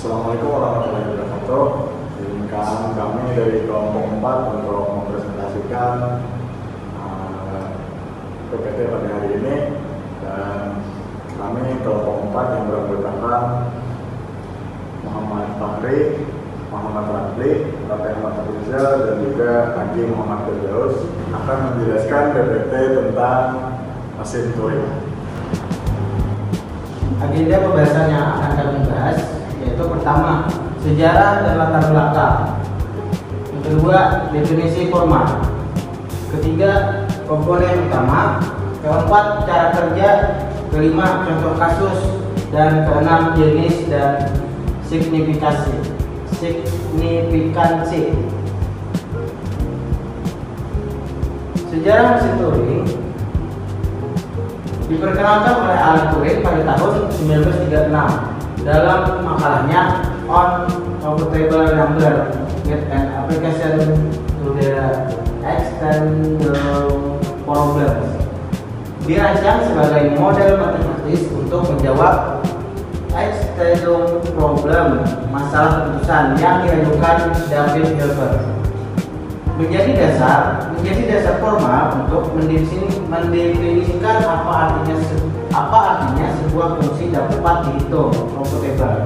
Assalamualaikum warahmatullahi wabarakatuh. Izinkan kami dari kelompok 4 untuk mempresentasikan PPT pada hari ini, dan kami kelompok 4 yang beranggotakan Muhammad Fahri, Muhammad Radli, Rafael Matrizal, dan juga Haji Muhammad Firdaus akan menjelaskan PPT tentang mesin Turing. Agenda pembahasan yang akan kami bahas yaitu pertama, sejarah dan latar belakang. Yang kedua, definisi formal. Ketiga, komponen utama. Keempat, cara kerja. Kelima, contoh kasus. Dan keenam, jenis dan signifikansi. Sejarah mesin Turing diperkenalkan oleh Alan Turing pada tahun 1936 dalam makalahnya On Computable Number with an Application to the Extendable Problems. Dirancang sebagai model matematis untuk menjawab extendable problem, masalah keputusan yang diajukan David Hilbert. Menjadi dasar formal untuk mendefinisikan apa artinya sebuah fungsi dapat dihitung computable.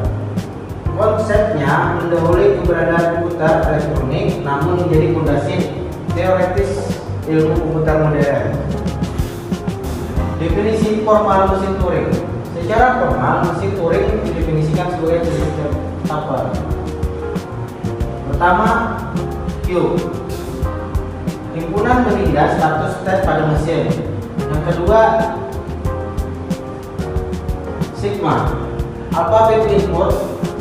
Konsepnya mendahului keberadaan komputer elektronik, namun menjadi fondasi teoritis ilmu komputer modern. Definisi formal mesin Turing. Secara formal, mesin Turing didefinisikan sebagai prinsip tabel. Pertama, Q. Himpunan menindak status state pada mesin. Yang kedua, sigma. Alfabet input,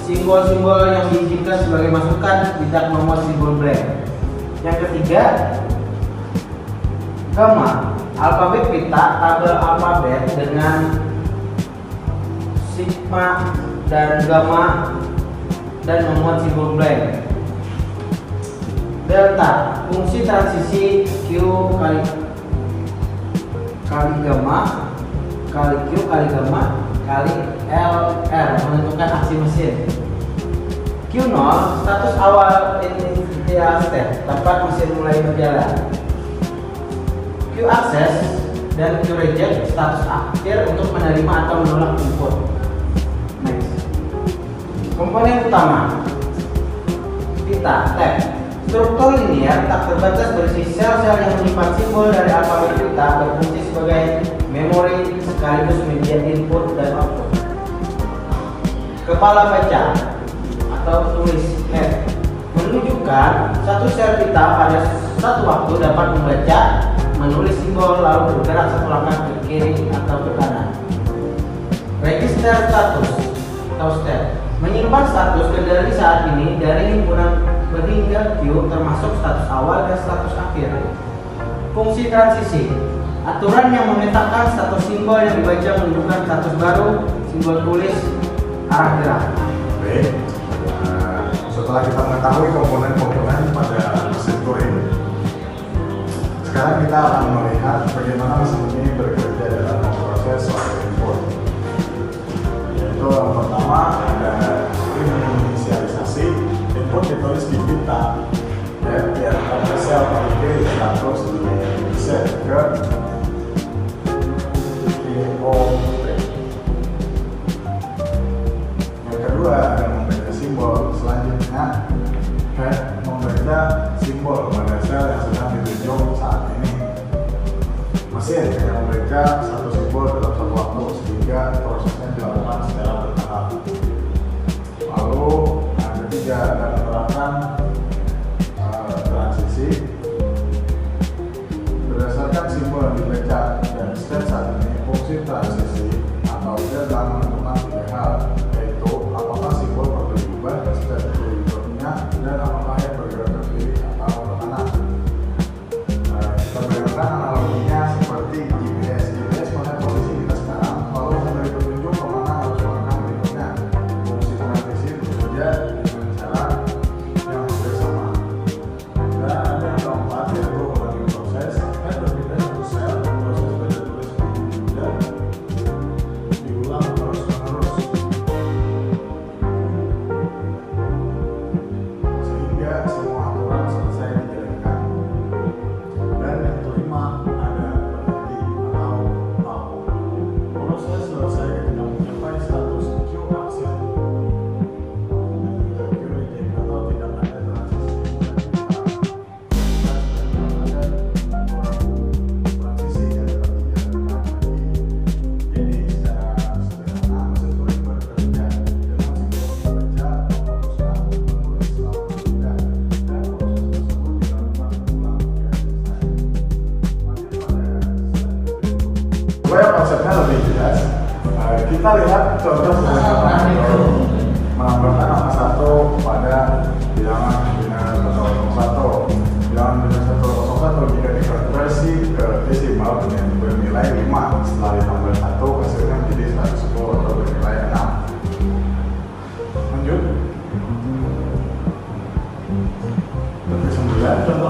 simbol-simbol yang diizinkan sebagai masukan tidak memuat simbol blank. Yang ketiga, gamma. Alfabet pita, tabel alfabet dengan sigma dan gamma dan memuat simbol blank. Delta, fungsi transisi Q kali gamma kali Q kali gamma kali LR menentukan aksi mesin. Q0, status awal initial state, tempat mesin mulai berjalan. Q access dan Q reject, status akhir untuk menerima atau menolak input. Next. Komponen utama. Pita, tab. Struktur linear tak terbatas berisi sel-sel yang menyimpan simbol dari alfabet pita, berfungsi sebagai memori sekaligus media input dan output. Kepala baca atau tulis head menunjukkan satu sel pita pada satu waktu dapat membaca, menulis simbol lalu bergerak satu langkah ke kiri atau ke kanan. Register status atau state menyimpan status kendali saat ini dari himpunan hingga Q, termasuk status awal dan status akhir. Fungsi transisi, aturan yang memetakan status simbol yang dibaca menunjukkan status baru, simbol tulis, arah gerak. Baik, setelah kita mengetahui komponen-komponen pada mesin Turing, sekarang kita akan melihat bagaimana mesin ini bekerja dalam memproses suatu input. Yaitu yang pertama ada inisialisasi. Input ditulis di pita, dan biar sel pakai status di set ke DOP. Yang kedua ada membaca simbol. Selanjutnya membaca simbol pada sel yang sedang ditunjuk saat ini. Mesin yang membaca satu simbol dalam satu waktu sehingga prosesnya dilakukan secara bertahap. Lalu ketiga akan menerapkan transisi berdasarkan simbol yang dibaca dan step saat ini. Fungsi transisi atau dalam menentukan tiga hal, yaitu apakah simbol perlu diubah, step berikutnya, dan apakah yang bergerak ke kiri atau ke kanan. Kita bayangkan analoginya seperti GPS. GPS mengenai posisi kita sekarang, lalu memberi petunjuk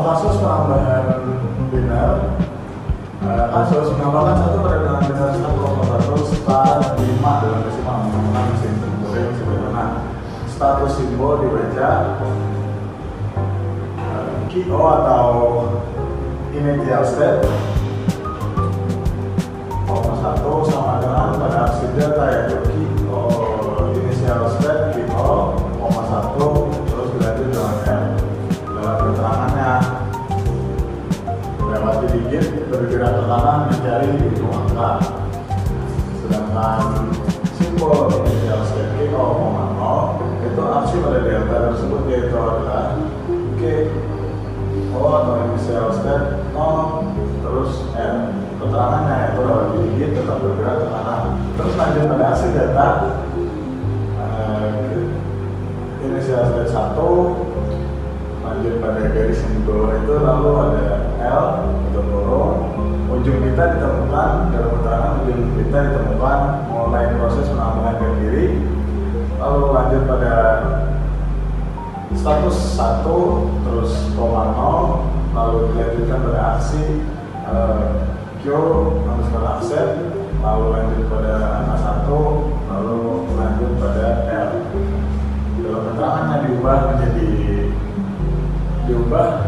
kasus penambahan biner, kasus menambahkan satu pada dengan biner 1,1 start 5 dalam desimal menggunakan mesin turing sederhana. Status simbol dibaca KO atau initial state 1 sama dengan pada aksi delta yaitu KO initial state KO 1 terus dilanjut dengan L. Dalam keterangannya lewati digit bergerak ke kanan mencari ujung angka, sedangkan simbol initial state KO 0 itu aksi pada delta tersebut yaitu adalah KO atau initial state 0 terus L. Keterangannya itu lewati digit tetap bergerak ke kanan, terus lanjut pada aksi delta inisial state 1 lanjut pada garis yang di bawah itu, lalu ada L untuk turun, ujung kita ditemukan dalam keterangan ujung kita ditemukan mulai proses penambahan ke kiri, lalu lanjut pada status 1 terus koma 0, lalu dilanjutkan pada aksi Q underscore accept, lalu lanjut pada angka 1, lalu lanjut pada L. Dalam keterangannya diubah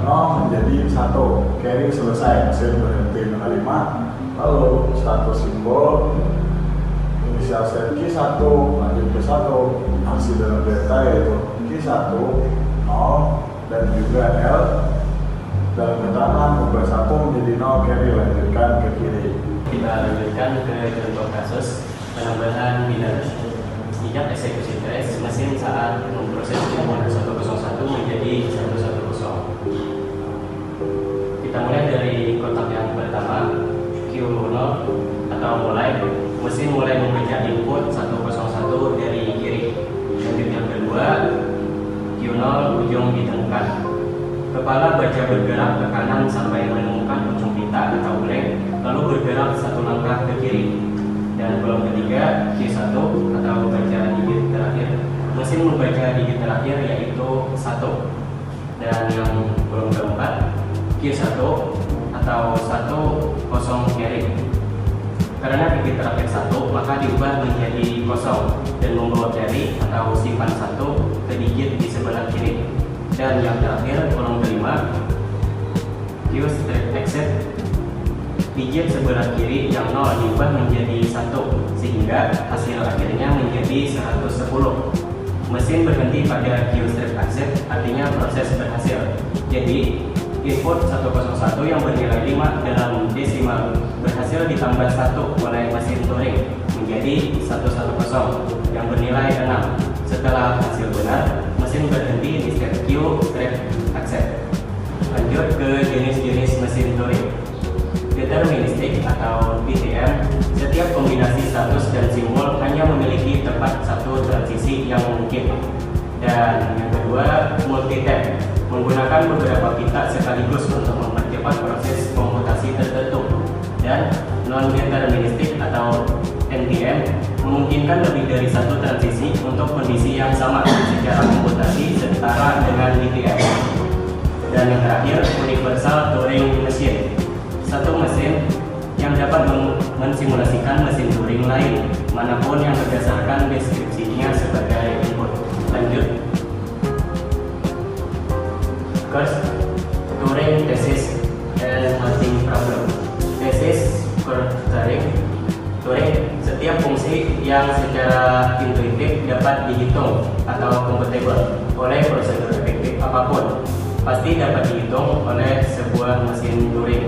0 menjadi 1, carry selesai, mesin berhenti menerima, lalu status simbol inisial state Q1 lanjut ke 1, aksi dalam delta yaitu Q1 0 dan juga L. Dalam keterangan ubah 1 menjadi 0, carry lanjutkan ke kiri. Kita lanjutkan ke contoh kasus penambahan biner. Sejak eksekusi trace, mesin saat memproses input 101 menjadi 110. Kita mulai dari kotak yang pertama, Q0 atau mulai, mesin mulai membaca input 101 dari kiri. Lanjut yang kedua, Q0 ujung ditemukan. Kepala baca bergerak ke kanan sampai menemukan ujung pita atau blank, lalu bergerak satu langkah ke kiri. Dan kolom ketiga, Q1 atau baca digit terakhir, mesin membaca digit terakhir yaitu 1. Dan yang kolom keempat, Q1 atau 10 carry. Karena digit terakhir 1, maka diubah menjadi 0 dan membawa carry atau simpan 1 ke digit di sebelah kiri. Dan yang terakhir, kolom kelima, Q straight exit, digit sebelah kiri yang 0 diubah menjadi 1 sehingga hasil akhirnya menjadi 110. Mesin berhenti pada Q straight exit, artinya proses berhasil. Jadi input 101 yang bernilai 5 dalam desimal berhasil ditambah 1 oleh mesin Turing menjadi 110 yang bernilai 6. Setelah hasil benar, mesin berhenti di step Q straight accept. Lanjut ke jenis-jenis mesin Turing. Deterministik atau DTM, setiap kombinasi status dan simbol hanya memiliki tepat satu transisi yang mungkin. Dan yang kedua, multi-tab, menggunakan beberapa pita sekaligus untuk mempercepat proses komputasi tertentu. Dan non-deterministik atau NTM, memungkinkan lebih dari satu transisi untuk kondisi yang sama secara komputasi setara dengan DTM. Dan yang terakhir, universal Turing machine, satu mesin yang dapat mensimulasikan mesin Turing lain manapun yang berdasarkan deskripsinya sebagai input. Lanjut. First, Turing thesis and matching problem. Thesis for Turing, setiap fungsi yang secara intuitif dapat dihitung atau computable oleh prosedur efektif apapun pasti dapat dihitung oleh sebuah mesin Turing.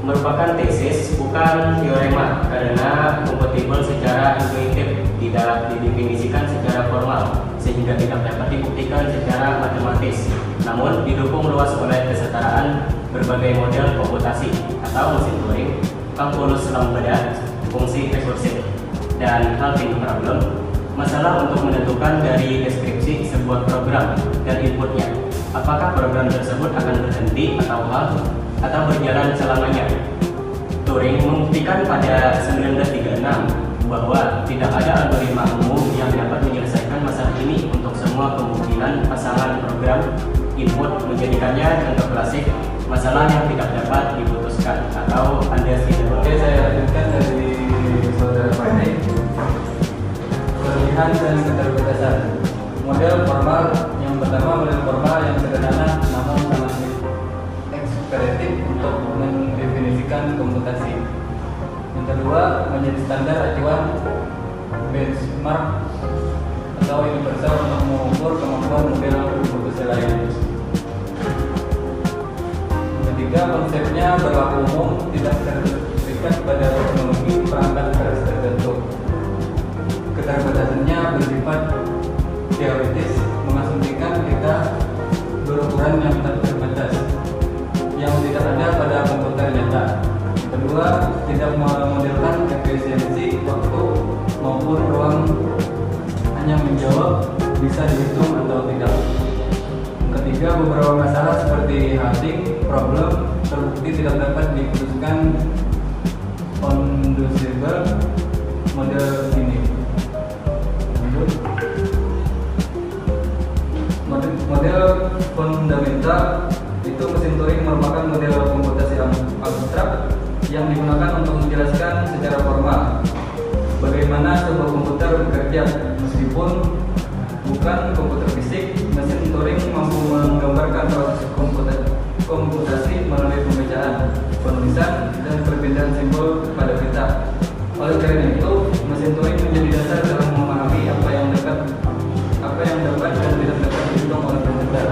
Merupakan tesis, bukan teorema, karena kompatibel secara intuitif, tidak didefinisikan secara formal, sehingga tidak dapat dibuktikan secara matematis, namun didukung luas oleh kesetaraan berbagai model komputasi atau mesin Turing, kalkulus lambda, fungsi rekursif, dan halving problem, masalah untuk menentukan dari deskripsi sebuah program dan inputnya, apakah program tersebut akan berhenti atau berjalan selamanya. Turing membuktikan pada 1936 bahwa tidak ada algoritma umum yang dapat menyelesaikan masalah ini untuk semua kemungkinan pasangan program, input, masalah yang tidak dapat diputuskan atau undesirable. Oke, saya lanjutkan dari saudara Fahri. Kelebihan dan keterbatasan. Model formal yang pertama, model formal yang sederhana namun sangat eksperitif untuk mendefinisikan komputasi. Yang kedua, menjadi standar acuan benchmark atau universal untuk mengukur kemampuan model komputer lain. Yang ketiga, konsepnya berlaku umum, tidak terikat pada teknologi perangkat tertentu. Keterbatasannya bersifat teoritis, mengasumsikan kita berukuran yang terbatas yang tidak ada pada komputer nyata. Yang kedua, tidak memodelkan efisiensi waktu maupun ruang, hanya menjawab bisa dihitung atau tidak. Yang ketiga, beberapa masalah seperti halting problem terbukti tidak dapat diputuskan undesirable model ini. Lanjut. Model fundamental itu mesin Turing merupakan model komputasi abstrak yang digunakan untuk menjelaskan secara formal bagaimana sebuah komputer bekerja. Meskipun bukan komputer fisik, mesin Turing mampu menggambarkan proses komputasi melalui pembacaan, penulisan, dan perpindahan simbol pada peta. Oleh karena itu, mesin Turing menjadi dasar dalam memahami apa yang dapat dan tidak dapat dihitung oleh komputer.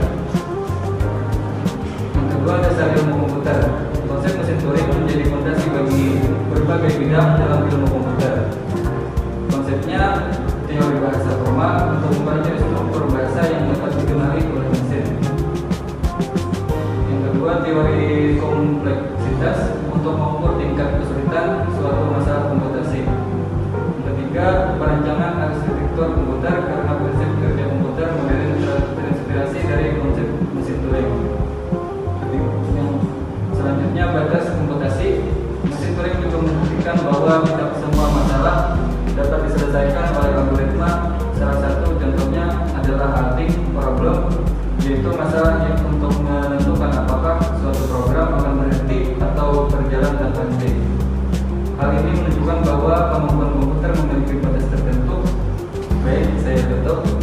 Yang kedua, dasar ilmu komputer. Konsep mesin Turing menjadi fondasi bagi berbagai bidang dalam ilmu komputer. Konsepnya teori bahasa formal untuk mempelajari struktur bahasa yang dapat dikenali oleh mesin. Yang kedua, teori kompleksitas untuk mengukur tingkat kesulitan suatu masalah komputasi. Yang ketiga, perancangan arsitektur komputer karena prinsip kerja komputer modern terinspirasi dari konsep mesin Turing. Yang selanjutnya, batas komputasi. Mesin Turing juga membuktikan bahwa tidak semua masalah dapat diselesaikan oleh algoritma. Salah satu contohnya adalah halting problem, yaitu masalah yang untuk menentukan apakah suatu program akan berhenti atau berjalan tanpa henti. Hal ini menunjukkan bahwa kemampuan komputer memiliki batas tertentu. Baik, saya tutup.